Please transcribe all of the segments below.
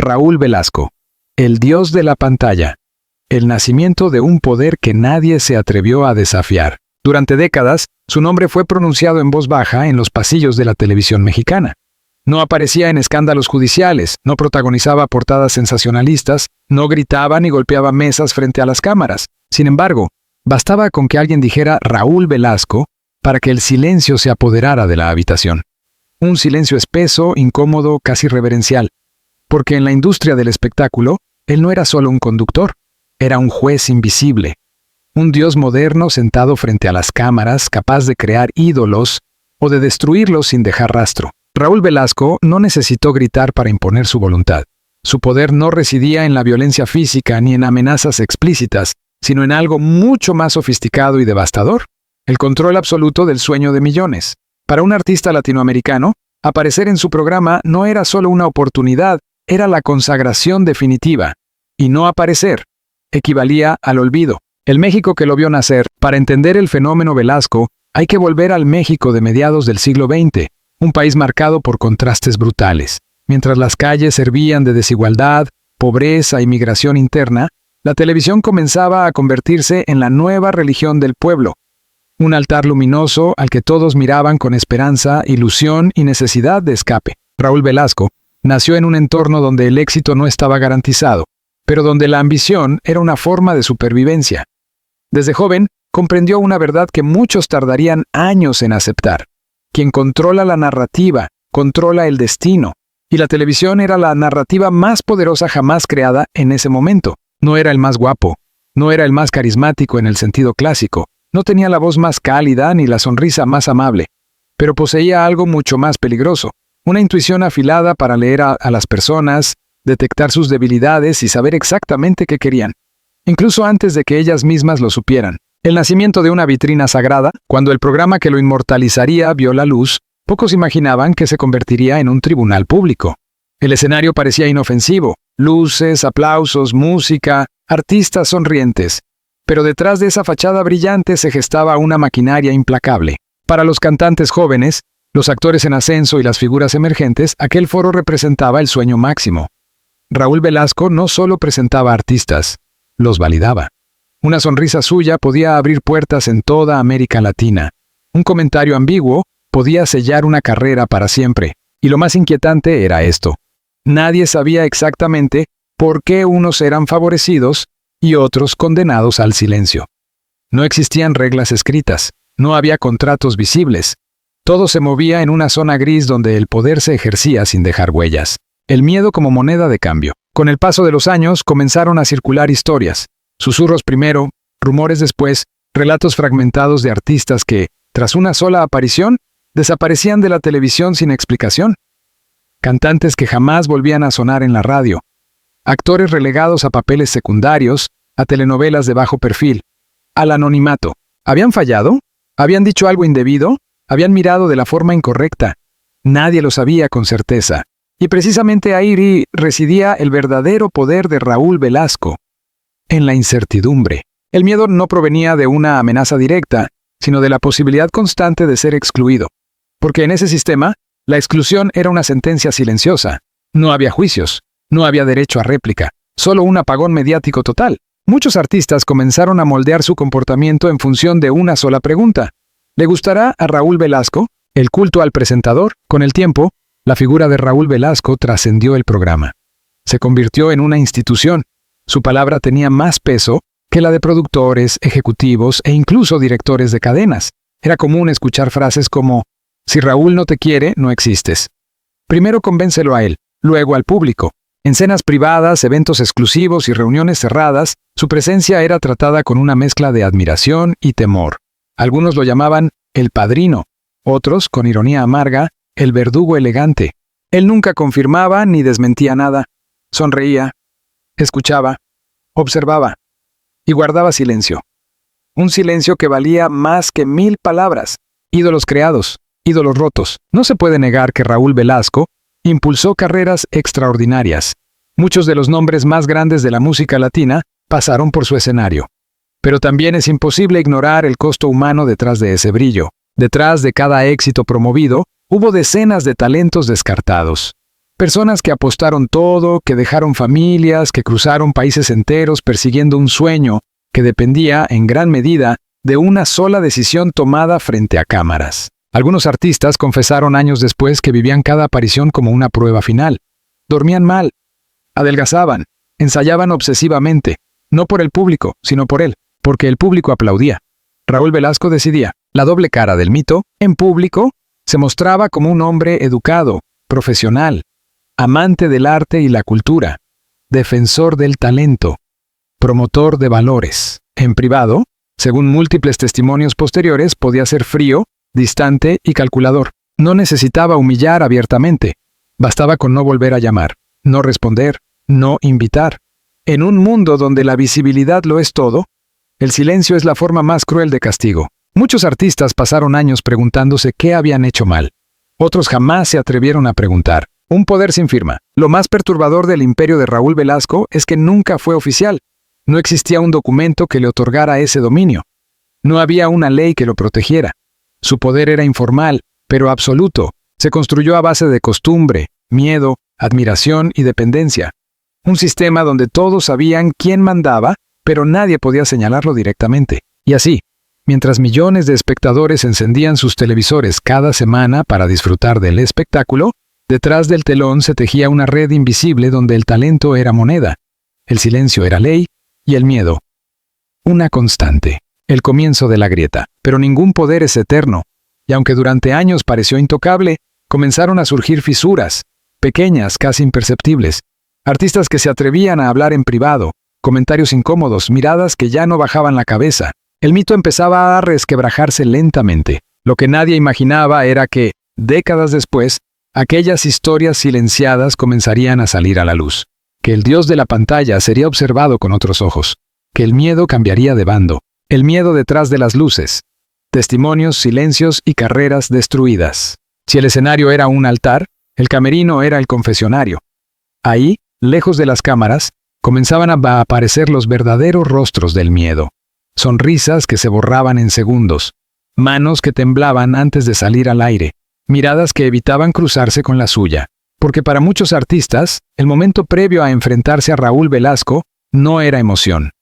Raúl Velasco, el dios de la pantalla. El nacimiento de un poder que nadie se atrevió a desafiar. Durante décadas, su nombre fue pronunciado en voz baja en los pasillos de la televisión mexicana. No aparecía en escándalos judiciales, no protagonizaba portadas sensacionalistas, no gritaba ni golpeaba mesas frente a las cámaras. Sin embargo, bastaba con que alguien dijera Raúl Velasco para que el silencio se apoderara de la habitación. Un silencio espeso, incómodo, casi reverencial. Porque en la industria del espectáculo, él no era solo un conductor, era un juez invisible. Un dios moderno sentado frente a las cámaras, capaz de crear ídolos o de destruirlos sin dejar rastro. Raúl Velasco no necesitó gritar para imponer su voluntad. Su poder no residía en la violencia física ni en amenazas explícitas, sino en algo mucho más sofisticado y devastador: el control absoluto del sueño de millones. Para un artista latinoamericano, aparecer en su programa no era solo una oportunidad, era la consagración definitiva. Y no aparecer equivalía al olvido. El México que lo vio nacer, para entender el fenómeno Velasco, hay que volver al México de mediados del siglo XX, un país marcado por contrastes brutales. Mientras las calles servían de desigualdad, pobreza y migración interna, la televisión comenzaba a convertirse en la nueva religión del pueblo. Un altar luminoso al que todos miraban con esperanza, ilusión y necesidad de escape. Raúl Velasco nació en un entorno donde el éxito no estaba garantizado, pero donde la ambición era una forma de supervivencia. Desde joven, comprendió una verdad que muchos tardarían años en aceptar. Quien controla la narrativa, controla el destino. Y la televisión era la narrativa más poderosa jamás creada en ese momento. No era el más guapo, no era el más carismático en el sentido clásico, no tenía la voz más cálida ni la sonrisa más amable, pero poseía algo mucho más peligroso, una intuición afilada para leer a las personas, detectar sus debilidades y saber exactamente qué querían, incluso antes de que ellas mismas lo supieran. El nacimiento de una vitrina sagrada, cuando el programa que lo inmortalizaría vio la luz, pocos imaginaban que se convertiría en un tribunal público. El escenario parecía inofensivo, luces, aplausos, música, artistas sonrientes. Pero detrás de esa fachada brillante se gestaba una maquinaria implacable. Para los cantantes jóvenes, los actores en ascenso y las figuras emergentes, aquel foro representaba el sueño máximo. Raúl Velasco no solo presentaba artistas, los validaba. Una sonrisa suya podía abrir puertas en toda América Latina. Un comentario ambiguo podía sellar una carrera para siempre. Y lo más inquietante era esto: nadie sabía exactamente por qué unos eran favorecidos y otros condenados al silencio. No existían reglas escritas, no había contratos visibles. Todo se movía en una zona gris donde el poder se ejercía sin dejar huellas. El miedo como moneda de cambio. Con el paso de los años comenzaron a circular historias. Susurros primero, rumores después, relatos fragmentados de artistas que, tras una sola aparición, desaparecían de la televisión sin explicación. Cantantes que jamás volvían a sonar en la radio. Actores relegados a papeles secundarios, a telenovelas de bajo perfil, al anonimato. ¿Habían fallado? ¿Habían dicho algo indebido? ¿Habían mirado de la forma incorrecta? Nadie lo sabía con certeza. Y precisamente ahí residía el verdadero poder de Raúl Velasco. En la incertidumbre. El miedo no provenía de una amenaza directa, sino de la posibilidad constante de ser excluido. Porque en ese sistema, la exclusión era una sentencia silenciosa. No había juicios, no había derecho a réplica, solo un apagón mediático total. Muchos artistas comenzaron a moldear su comportamiento en función de una sola pregunta: ¿le gustará a Raúl Velasco? El culto al presentador. Con el tiempo, la figura de Raúl Velasco trascendió el programa. Se convirtió en una institución. Su palabra tenía más peso que la de productores, ejecutivos e incluso directores de cadenas. Era común escuchar frases como: si Raúl no te quiere, no existes. Primero convéncelo a él, luego al público. En cenas privadas, eventos exclusivos y reuniones cerradas, su presencia era tratada con una mezcla de admiración y temor. Algunos lo llamaban el padrino, otros, con ironía amarga, el verdugo elegante. Él nunca confirmaba ni desmentía nada. Sonreía, escuchaba, observaba y guardaba silencio. Un silencio que valía más que 1000 palabras. Ídolos creados, ídolos rotos. No se puede negar que Raúl Velasco impulsó carreras extraordinarias. Muchos de los nombres más grandes de la música latina pasaron por su escenario. Pero también es imposible ignorar el costo humano detrás de ese brillo. Detrás de cada éxito promovido, hubo decenas de talentos descartados. Personas que apostaron todo, que dejaron familias, que cruzaron países enteros persiguiendo un sueño que dependía, en gran medida, de una sola decisión tomada frente a cámaras. Algunos artistas confesaron años después que vivían cada aparición como una prueba final. Dormían mal, adelgazaban, ensayaban obsesivamente, no por el público, sino por él, porque el público aplaudía. Raúl Velasco decidía. La doble cara del mito, en público, se mostraba como un hombre educado, profesional, amante del arte y la cultura, defensor del talento, promotor de valores. En privado, según múltiples testimonios posteriores, podía ser frío, distante y calculador. No necesitaba humillar abiertamente. Bastaba con no volver a llamar, no responder, no invitar. En un mundo donde la visibilidad lo es todo, el silencio es la forma más cruel de castigo. Muchos artistas pasaron años preguntándose qué habían hecho mal. Otros jamás se atrevieron a preguntar. Un poder sin firma. Lo más perturbador del imperio de Raúl Velasco es que nunca fue oficial. No existía un documento que le otorgara ese dominio. No había una ley que lo protegiera. Su poder era informal, pero absoluto. Se construyó a base de costumbre, miedo, admiración y dependencia. Un sistema donde todos sabían quién mandaba, pero nadie podía señalarlo directamente. Y así, mientras millones de espectadores encendían sus televisores cada semana para disfrutar del espectáculo, detrás del telón se tejía una red invisible donde el talento era moneda, el silencio era ley y el miedo una constante. El comienzo de la grieta. Pero ningún poder es eterno, y aunque durante años pareció intocable, comenzaron a surgir fisuras, pequeñas, casi imperceptibles. Artistas que se atrevían a hablar en privado, comentarios incómodos, miradas que ya no bajaban la cabeza. El mito empezaba a resquebrajarse lentamente. Lo que nadie imaginaba era que, décadas después, aquellas historias silenciadas comenzarían a salir a la luz. Que el dios de la pantalla sería observado con otros ojos. Que el miedo cambiaría de bando. El miedo detrás de las luces. Testimonios, silencios y carreras destruidas. Si el escenario era un altar, el camerino era el confesionario. Ahí, lejos de las cámaras, comenzaban a aparecer los verdaderos rostros del miedo. Sonrisas que se borraban en segundos. Manos que temblaban antes de salir al aire. Miradas que evitaban cruzarse con la suya. Porque para muchos artistas, el momento previo a enfrentarse a Raúl Velasco no era emoción.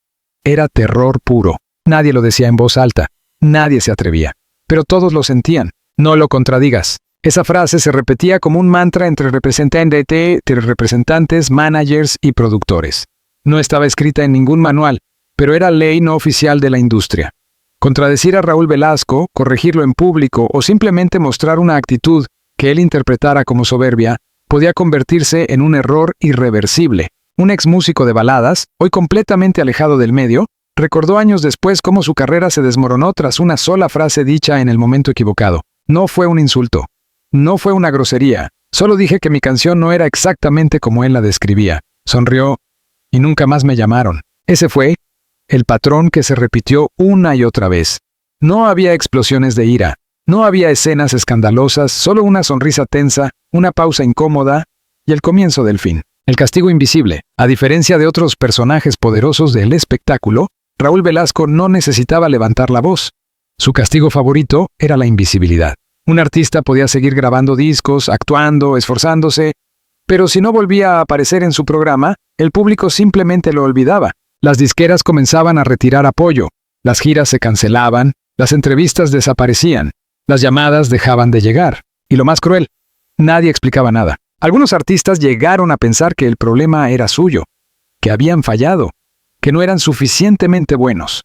Era terror puro. Nadie lo decía en voz alta. Nadie se atrevía. Pero todos lo sentían. No lo contradigas. Esa frase se repetía como un mantra entre representantes, managers y productores. No estaba escrita en ningún manual, pero era ley no oficial de la industria. Contradecir a Raúl Velasco, corregirlo en público o simplemente mostrar una actitud que él interpretara como soberbia, podía convertirse en un error irreversible. Un ex músico de baladas, hoy completamente alejado del medio, recordó años después cómo su carrera se desmoronó tras una sola frase dicha en el momento equivocado. No fue un insulto. No fue una grosería. Solo dije que mi canción no era exactamente como él la describía. Sonrió y nunca más me llamaron. Ese fue el patrón que se repitió una y otra vez. No había explosiones de ira. No había escenas escandalosas, solo una sonrisa tensa, una pausa incómoda y el comienzo del fin. El castigo invisible. A diferencia de otros personajes poderosos del espectáculo, Raúl Velasco no necesitaba levantar la voz. Su castigo favorito era la invisibilidad. Un artista podía seguir grabando discos, actuando, esforzándose, pero si no volvía a aparecer en su programa, el público simplemente lo olvidaba. Las disqueras comenzaban a retirar apoyo, las giras se cancelaban, las entrevistas desaparecían, las llamadas dejaban de llegar. Y lo más cruel, nadie explicaba nada. Algunos artistas llegaron a pensar que el problema era suyo, que habían fallado, que no eran suficientemente buenos.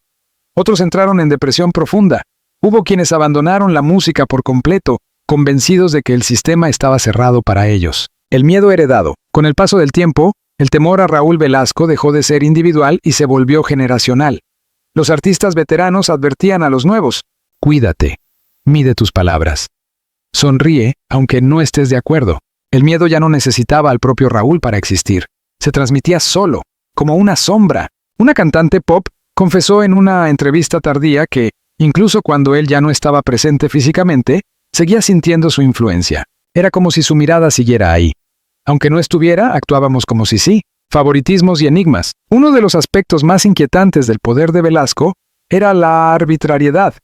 Otros entraron en depresión profunda. Hubo quienes abandonaron la música por completo, convencidos de que el sistema estaba cerrado para ellos. El miedo heredado. Con el paso del tiempo, el temor a Raúl Velasco dejó de ser individual y se volvió generacional. Los artistas veteranos advertían a los nuevos: cuídate, mide tus palabras. Sonríe, aunque no estés de acuerdo. El miedo ya no necesitaba al propio Raúl para existir. Se transmitía solo, como una sombra. Una cantante pop confesó en una entrevista tardía que, incluso cuando él ya no estaba presente físicamente, seguía sintiendo su influencia. Era como si su mirada siguiera ahí. Aunque no estuviera, actuábamos como si sí. Favoritismos y enigmas. Uno de los aspectos más inquietantes del poder de Velasco era la arbitrariedad.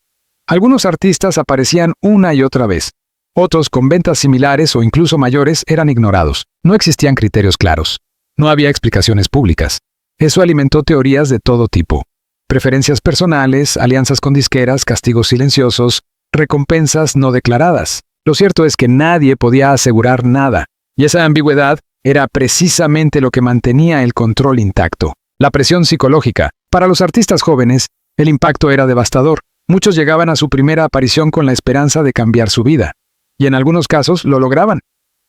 Algunos artistas aparecían una y otra vez. Otros, con ventas similares o incluso mayores, eran ignorados. No existían criterios claros. No había explicaciones públicas. Eso alimentó teorías de todo tipo. Preferencias personales, alianzas con disqueras, castigos silenciosos, recompensas no declaradas. Lo cierto es que nadie podía asegurar nada, y esa ambigüedad era precisamente lo que mantenía el control intacto. La presión psicológica. Para los artistas jóvenes, el impacto era devastador. Muchos llegaban a su primera aparición con la esperanza de cambiar su vida, y en algunos casos lo lograban.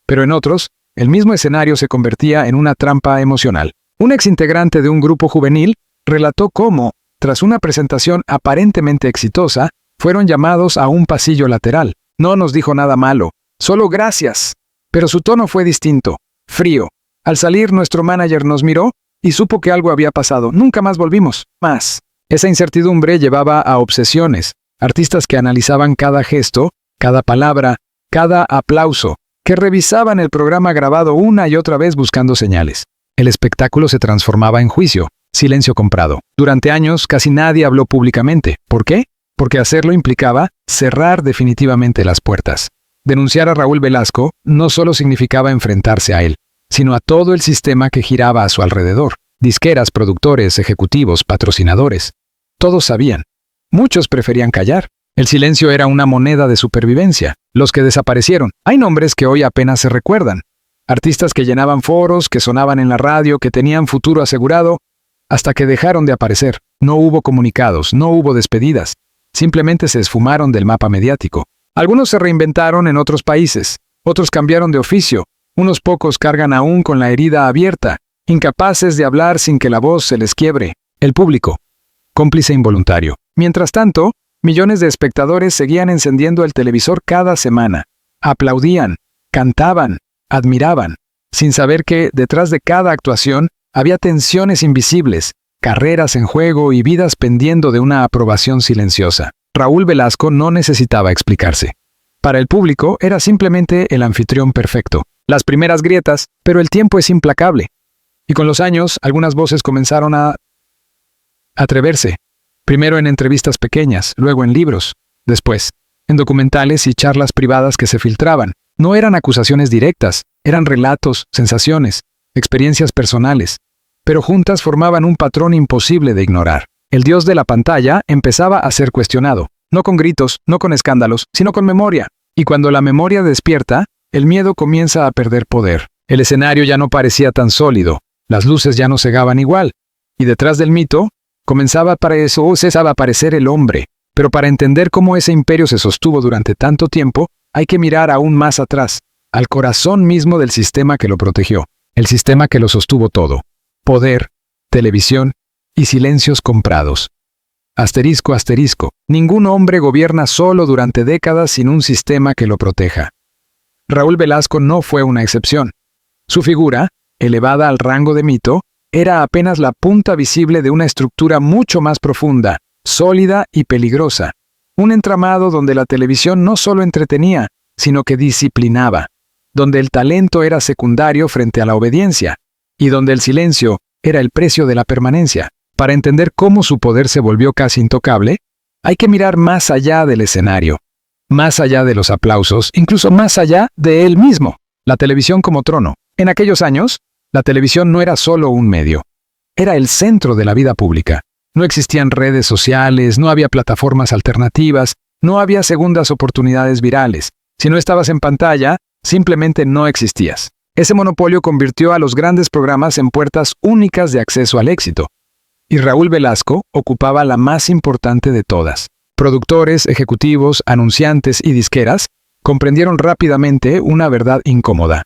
Pero en otros, el mismo escenario se convertía en una trampa emocional. Un exintegrante de un grupo juvenil relató cómo, tras una presentación aparentemente exitosa, fueron llamados a un pasillo lateral. No nos dijo nada malo, solo gracias. Pero su tono fue distinto, frío. Al salir, nuestro manager nos miró y supo que algo había pasado. Nunca más volvimos. Más. Esa incertidumbre llevaba a obsesiones. Artistas que analizaban cada gesto, cada palabra, cada aplauso, que revisaban el programa grabado una y otra vez buscando señales. El espectáculo se transformaba en juicio, silencio comprado. Durante años casi nadie habló públicamente. ¿Por qué? Porque hacerlo implicaba cerrar definitivamente las puertas. Denunciar a Raúl Velasco no solo significaba enfrentarse a él, sino a todo el sistema que giraba a su alrededor. Disqueras, productores, ejecutivos, patrocinadores. Todos sabían. Muchos preferían callar. El silencio era una moneda de supervivencia. Los que desaparecieron. Hay nombres que hoy apenas se recuerdan. Artistas que llenaban foros, que sonaban en la radio, que tenían futuro asegurado, hasta que dejaron de aparecer. No hubo comunicados, no hubo despedidas. Simplemente se esfumaron del mapa mediático. Algunos se reinventaron en otros países. Otros cambiaron de oficio. Unos pocos cargan aún con la herida abierta, incapaces de hablar sin que la voz se les quiebre. El público. Cómplice involuntario. Mientras tanto, millones de espectadores seguían encendiendo el televisor cada semana. Aplaudían, cantaban, admiraban, sin saber que, detrás de cada actuación, había tensiones invisibles, carreras en juego y vidas pendiendo de una aprobación silenciosa. Raúl Velasco no necesitaba explicarse. Para el público era simplemente el anfitrión perfecto. Las primeras grietas, pero el tiempo es implacable. Y con los años, algunas voces comenzaron a atreverse. Primero en entrevistas pequeñas, luego en libros, después en documentales y charlas privadas que se filtraban. No eran acusaciones directas, eran relatos, sensaciones, experiencias personales, pero juntas formaban un patrón imposible de ignorar. El dios de la pantalla empezaba a ser cuestionado, no con gritos, no con escándalos, sino con memoria. Y cuando la memoria despierta, el miedo comienza a perder poder. El escenario ya no parecía tan sólido, las luces ya no cegaban igual, y detrás del mito comenzaba a aparecer el hombre. Pero para entender cómo ese imperio se sostuvo durante tanto tiempo, hay que mirar aún más atrás, al corazón mismo del sistema que lo protegió, el sistema que lo sostuvo todo. Poder, televisión y silencios comprados. Asterisco, asterisco. Ningún hombre gobierna solo durante décadas sin un sistema que lo proteja. Raúl Velasco no fue una excepción. Su figura, elevada al rango de mito, era apenas la punta visible de una estructura mucho más profunda, sólida y peligrosa. Un entramado donde la televisión no solo entretenía, sino que disciplinaba, donde el talento era secundario frente a la obediencia, y donde el silencio era el precio de la permanencia. Para entender cómo su poder se volvió casi intocable, hay que mirar más allá del escenario, más allá de los aplausos, incluso más allá de él mismo. La televisión como trono. En aquellos años, la televisión no era solo un medio, era el centro de la vida pública. No existían redes sociales, no había plataformas alternativas, no había segundas oportunidades virales. Si no estabas en pantalla, simplemente no existías. Ese monopolio convirtió a los grandes programas en puertas únicas de acceso al éxito. Y Raúl Velasco ocupaba la más importante de todas. Productores, ejecutivos, anunciantes y disqueras comprendieron rápidamente una verdad incómoda.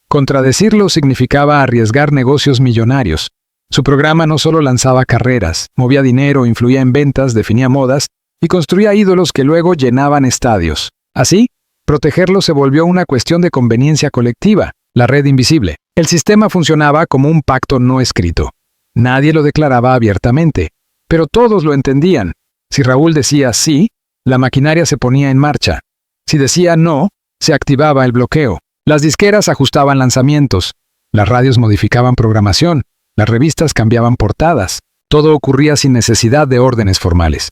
Contradecirlo significaba arriesgar negocios millonarios. Su programa no solo lanzaba carreras, movía dinero, influía en ventas, definía modas y construía ídolos que luego llenaban estadios. Así, protegerlo se volvió una cuestión de conveniencia colectiva, la red invisible. El sistema funcionaba como un pacto no escrito. Nadie lo declaraba abiertamente, pero todos lo entendían. Si Raúl decía sí, la maquinaria se ponía en marcha. Si decía no, se activaba el bloqueo. Las disqueras ajustaban lanzamientos, las radios modificaban programación, las revistas cambiaban portadas. Todo ocurría sin necesidad de órdenes formales.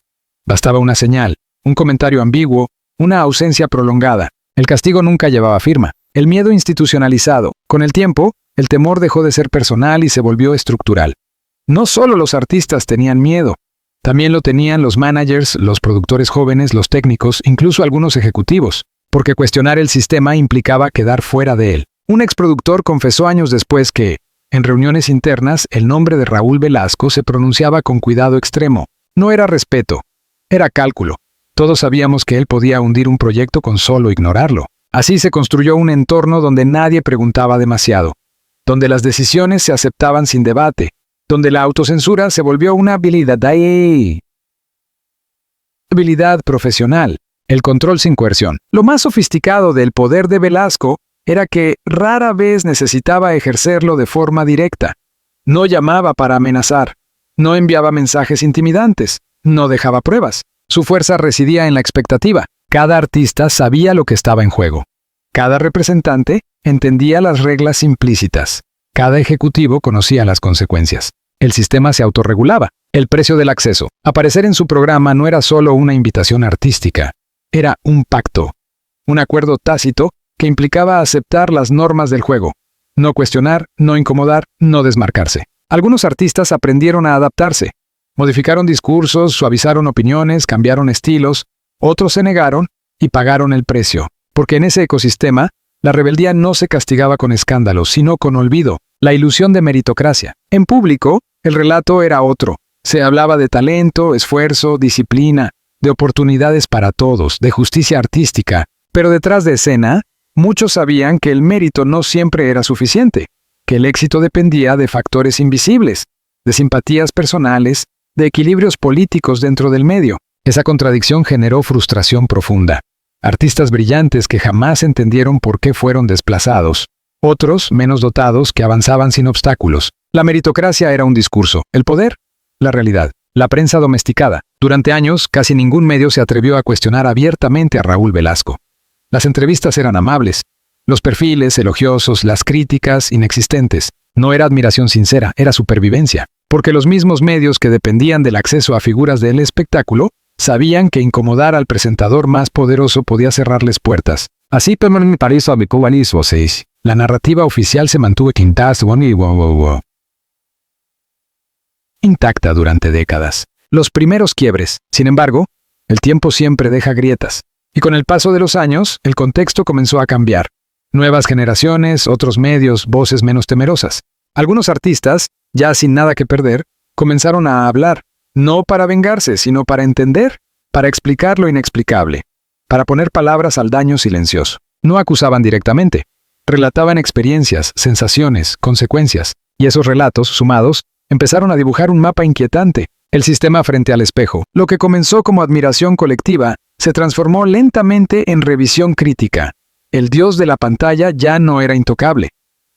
Bastaba una señal, un comentario ambiguo, una ausencia prolongada. El castigo nunca llevaba firma. El miedo institucionalizado. Con el tiempo, el temor dejó de ser personal y se volvió estructural. No solo los artistas tenían miedo, también lo tenían los managers, los productores jóvenes, los técnicos, incluso algunos ejecutivos, porque cuestionar el sistema implicaba quedar fuera de él. Un exproductor confesó años después que, en reuniones internas, el nombre de Raúl Velasco se pronunciaba con cuidado extremo. No era respeto, era cálculo. Todos sabíamos que él podía hundir un proyecto con solo ignorarlo. Así se construyó un entorno donde nadie preguntaba demasiado, donde las decisiones se aceptaban sin debate, donde la autocensura se volvió una habilidad profesional, el control sin coerción. Lo más sofisticado del poder de Velasco era que rara vez necesitaba ejercerlo de forma directa. No llamaba para amenazar, no enviaba mensajes intimidantes, no dejaba pruebas. Su fuerza residía en la expectativa. Cada artista sabía lo que estaba en juego. Cada representante entendía las reglas implícitas. Cada ejecutivo conocía las consecuencias. El sistema se autorregulaba. El precio del acceso. Aparecer en su programa no era solo una invitación artística. Era un pacto. Un acuerdo tácito que implicaba aceptar las normas del juego. No cuestionar, no incomodar, no desmarcarse. Algunos artistas aprendieron a adaptarse. Modificaron discursos, suavizaron opiniones, cambiaron estilos. Otros se negaron y pagaron el precio. Porque en ese ecosistema, la rebeldía no se castigaba con escándalos, sino con olvido. La ilusión de meritocracia. En público, el relato era otro. Se hablaba de talento, esfuerzo, disciplina, de oportunidades para todos, de justicia artística. Pero detrás de escena, muchos sabían que el mérito no siempre era suficiente, que el éxito dependía de factores invisibles, de simpatías personales, de equilibrios políticos dentro del medio. Esa contradicción generó frustración profunda. Artistas brillantes que jamás entendieron por qué fueron desplazados. Otros, menos dotados, que avanzaban sin obstáculos. La meritocracia era un discurso. El poder, la realidad. La prensa domesticada. Durante años, casi ningún medio se atrevió a cuestionar abiertamente a Raúl Velasco. Las entrevistas eran amables. Los perfiles elogiosos, las críticas inexistentes. No era admiración sincera, era supervivencia. Porque los mismos medios que dependían del acceso a figuras del espectáculo sabían que incomodar al presentador más poderoso podía cerrarles puertas. Así, la narrativa oficial se mantuvo intacta durante décadas. Los primeros quiebres, sin embargo, el tiempo siempre deja grietas. Y con el paso de los años, el contexto comenzó a cambiar. Nuevas generaciones, otros medios, voces menos temerosas. Algunos artistas, ya sin nada que perder, comenzaron a hablar. No para vengarse, sino para entender, para explicar lo inexplicable, para poner palabras al daño silencioso. No acusaban directamente, relataban experiencias, sensaciones, consecuencias, y esos relatos, sumados, empezaron a dibujar un mapa inquietante, el sistema frente al espejo. Lo que comenzó como admiración colectiva, se transformó lentamente en revisión crítica. El dios de la pantalla ya no era intocable.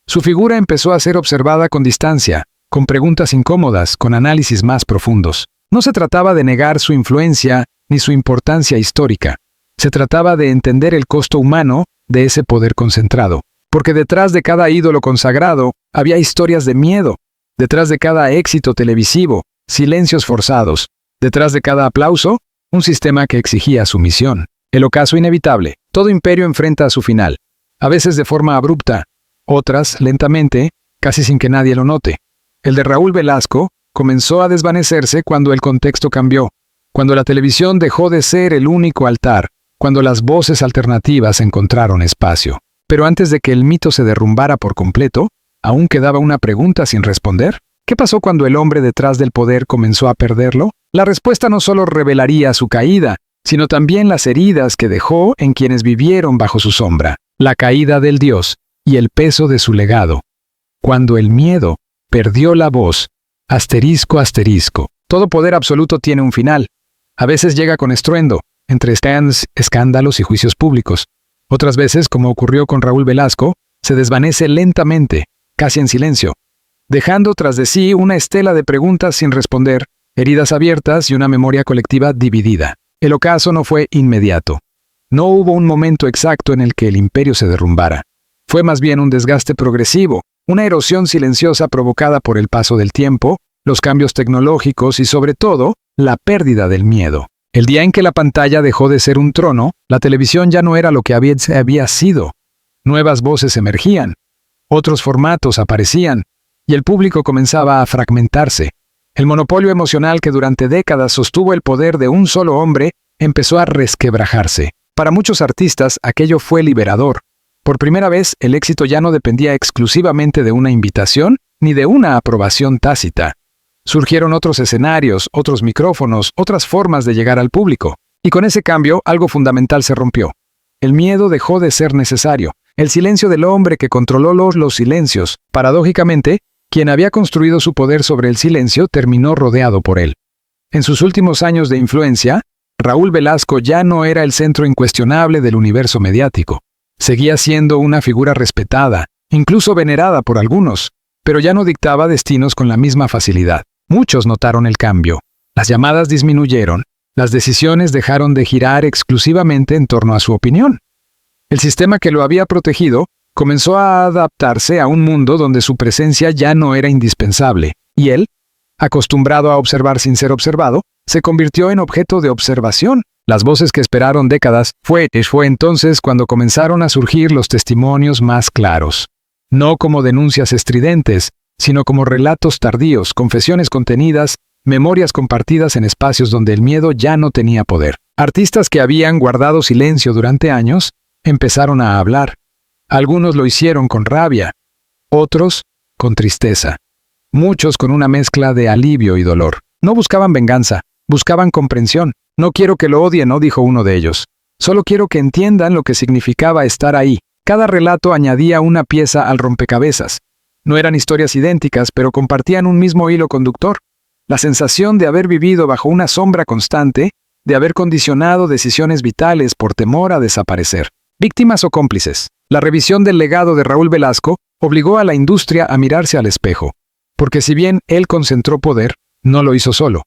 Su figura empezó a ser observada con distancia, con preguntas incómodas, con análisis más profundos. No se trataba de negar su influencia ni su importancia histórica. Se trataba de entender el costo humano de ese poder concentrado. Porque detrás de cada ídolo consagrado había historias de miedo. Detrás de cada éxito televisivo, silencios forzados. Detrás de cada aplauso, un sistema que exigía sumisión. El ocaso inevitable. Todo imperio enfrenta a su final. A veces de forma abrupta, otras lentamente, casi sin que nadie lo note. El de Raúl Velasco comenzó a desvanecerse cuando el contexto cambió, cuando la televisión dejó de ser el único altar, cuando las voces alternativas encontraron espacio. Pero antes de que el mito se derrumbara por completo, aún quedaba una pregunta sin responder. ¿Qué pasó cuando el hombre detrás del poder comenzó a perderlo? La respuesta no solo revelaría su caída, sino también las heridas que dejó en quienes vivieron bajo su sombra. La caída del dios y el peso de su legado. Cuando el miedo perdió la voz, asterisco, asterisco. Todo poder absoluto tiene un final. A veces llega con estruendo, entre stands, escándalos y juicios públicos. Otras veces, como ocurrió con Raúl Velasco, se desvanece lentamente, casi en silencio, dejando tras de sí una estela de preguntas sin responder, heridas abiertas y una memoria colectiva dividida. El ocaso no fue inmediato. No hubo un momento exacto en el que el imperio se derrumbara. Fue más bien un desgaste progresivo, una erosión silenciosa provocada por el paso del tiempo, los cambios tecnológicos y sobre todo, la pérdida del miedo. El día en que la pantalla dejó de ser un trono, la televisión ya no era lo que había sido. Nuevas voces emergían, otros formatos aparecían, y el público comenzaba a fragmentarse. El monopolio emocional que durante décadas sostuvo el poder de un solo hombre empezó a resquebrajarse. Para muchos artistas, aquello fue liberador. Por primera vez, el éxito ya no dependía exclusivamente de una invitación ni de una aprobación tácita. Surgieron otros escenarios, otros micrófonos, otras formas de llegar al público. Y con ese cambio, algo fundamental se rompió. El miedo dejó de ser necesario. El silencio del hombre que controló los silencios. Paradójicamente, quien había construido su poder sobre el silencio terminó rodeado por él. En sus últimos años de influencia, Raúl Velasco ya no era el centro incuestionable del universo mediático. Seguía siendo una figura respetada, incluso venerada por algunos, pero ya no dictaba destinos con la misma facilidad. Muchos notaron el cambio. Las llamadas disminuyeron, las decisiones dejaron de girar exclusivamente en torno a su opinión. El sistema que lo había protegido comenzó a adaptarse a un mundo donde su presencia ya no era indispensable, y él, acostumbrado a observar sin ser observado, se convirtió en objeto de observación. Las voces que esperaron décadas fue entonces cuando comenzaron a surgir los testimonios más claros. No como denuncias estridentes, sino como relatos tardíos, confesiones contenidas, memorias compartidas en espacios donde el miedo ya no tenía poder. Artistas que habían guardado silencio durante años empezaron a hablar. Algunos lo hicieron con rabia, otros con tristeza. Muchos con una mezcla de alivio y dolor. No buscaban venganza, buscaban comprensión. No quiero que lo odien, no dijo uno de ellos. Solo quiero que entiendan lo que significaba estar ahí. Cada relato añadía una pieza al rompecabezas. No eran historias idénticas, pero compartían un mismo hilo conductor. La sensación de haber vivido bajo una sombra constante, de haber condicionado decisiones vitales por temor a desaparecer. Víctimas o cómplices. La revisión del legado de Raúl Velasco obligó a la industria a mirarse al espejo. Porque si bien él concentró poder, no lo hizo solo.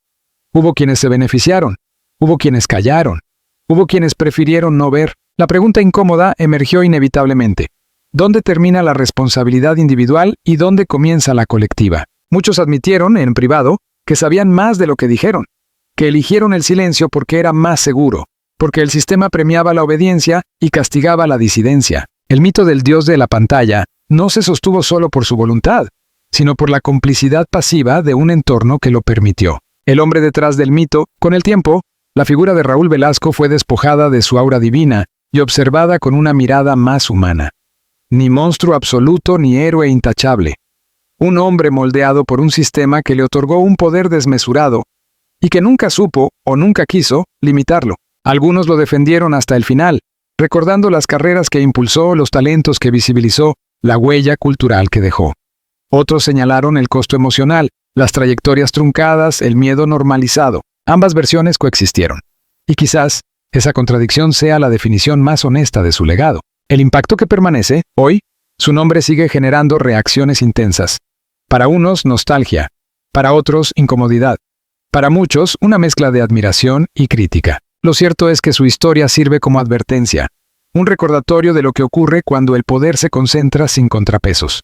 Hubo quienes se beneficiaron, hubo quienes callaron, hubo quienes prefirieron no ver. La pregunta incómoda emergió inevitablemente. ¿Dónde termina la responsabilidad individual y dónde comienza la colectiva? Muchos admitieron, en privado, que sabían más de lo que dijeron, que eligieron el silencio porque era más seguro, porque el sistema premiaba la obediencia y castigaba la disidencia. El mito del dios de la pantalla no se sostuvo solo por su voluntad, sino por la complicidad pasiva de un entorno que lo permitió. El hombre detrás del mito, con el tiempo, la figura de Raúl Velasco fue despojada de su aura divina y observada con una mirada más humana. Ni monstruo absoluto ni héroe intachable. Un hombre moldeado por un sistema que le otorgó un poder desmesurado y que nunca supo, o nunca quiso, limitarlo. Algunos lo defendieron hasta el final, recordando las carreras que impulsó, los talentos que visibilizó, la huella cultural que dejó. Otros señalaron el costo emocional, las trayectorias truncadas, el miedo normalizado. Ambas versiones coexistieron. Y quizás esa contradicción sea la definición más honesta de su legado. El impacto que permanece, hoy, su nombre sigue generando reacciones intensas. Para unos, nostalgia. Para otros, incomodidad. Para muchos, una mezcla de admiración y crítica. Lo cierto es que su historia sirve como advertencia, un recordatorio de lo que ocurre cuando el poder se concentra sin contrapesos.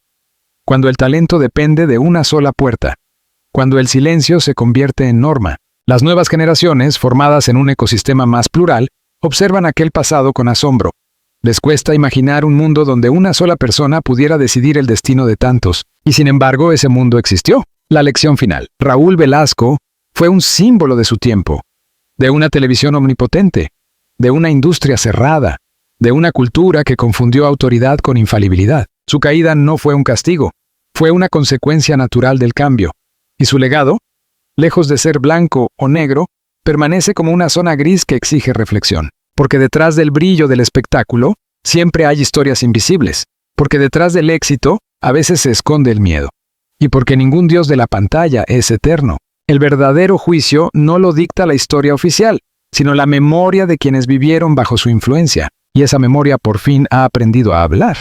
Cuando el talento depende de una sola puerta. Cuando el silencio se convierte en norma. Las nuevas generaciones, formadas en un ecosistema más plural, observan aquel pasado con asombro. Les cuesta imaginar un mundo donde una sola persona pudiera decidir el destino de tantos, y sin embargo ese mundo existió. La lección final. Raúl Velasco fue un símbolo de su tiempo, de una televisión omnipotente, de una industria cerrada, de una cultura que confundió autoridad con infalibilidad. Su caída no fue un castigo, fue una consecuencia natural del cambio, y su legado, lejos de ser blanco o negro, permanece como una zona gris que exige reflexión. Porque detrás del brillo del espectáculo, siempre hay historias invisibles. Porque detrás del éxito, a veces se esconde el miedo. Y porque ningún dios de la pantalla es eterno. El verdadero juicio no lo dicta la historia oficial, sino la memoria de quienes vivieron bajo su influencia. Y esa memoria por fin ha aprendido a hablar.